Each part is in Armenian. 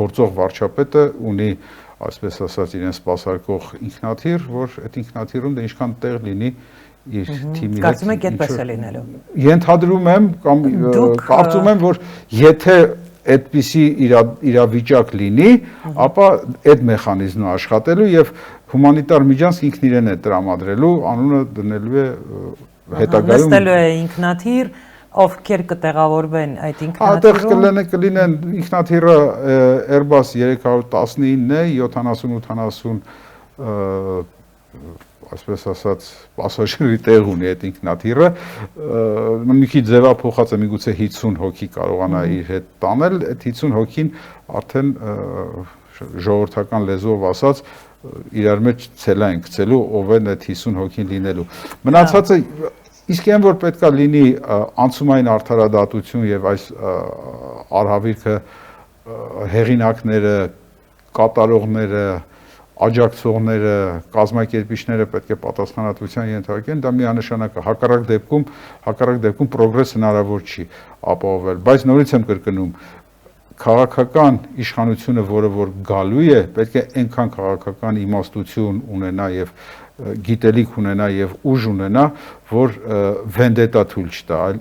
գործող վարչապետը ունի, այսպես ասած, իրեն սպասարկող ինքնաթիռ, որ այդ ինքնաթիռում դե ինչքան տեղ լինի իր թիմի հետ։ Կարծում եք այդպես է լինելու։ Ենթադրում եմ կամ կարծում եմ, որ եթե այդպիսի իրավիճակ լինի, ապա այդ մեխանիզմը աշխատելու եւ հումանիտար միջանց ինքն իրեն է տրամադրելու, անունը դնելու է հետագայում։ Նստելու է ինքնաթիռ, ովքեր կտեղավորվեն այդ ինքնաթիռում։ Այդտեղ կլինեն ինքնաթիռը Airbus 319-ն է, 70-80 այսպես ասած, պասաժիրի տեղ ունի այդ ինքնաթիռը, մի քիչ ձևափոխած է, միգուցե 50 հոգի կարողանա իր հետ տանել, այդ 50 հոգին արդեն ժողովրդական լեզվով ասած իրար մեջ ցելա են գցելու, ով են այդ 50 հոգին լինելու։ Մնացածը իսկ այն որ պետքա լինի անցումային արդարադատություն եւ այս արհավիրքը հեղինակները, կատարողները, աջակցողները, կազմակերպիչները պետք է պատասխանատվության ենթարկեն, դա միանշանակ է, հակառակ դեպքում պրոգրես հնարավոր չի ապահովել, բայց նորից եմ կրկնում, քաղաքական իշխանությունը, որը որ գալու է, պետք է այնքան քաղաքական իմաստություն ունենա եւ գիտելիք ունենա եւ ուժ ունենա, որ վենդետա թույլ չտա, այլ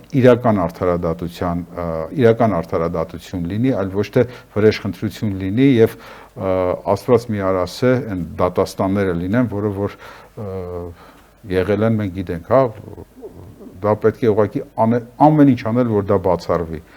իրական արդարադատություն լինի, այլ ոչ թե վրեժխնդրություն լինի եւ Աստված մի արասե այն դատաստանները լինեն, որը որ եղել են, մենք գիտենք, հա, դա պետք է ուղղակի ամեն ինչ անել, որ դա բացառվի։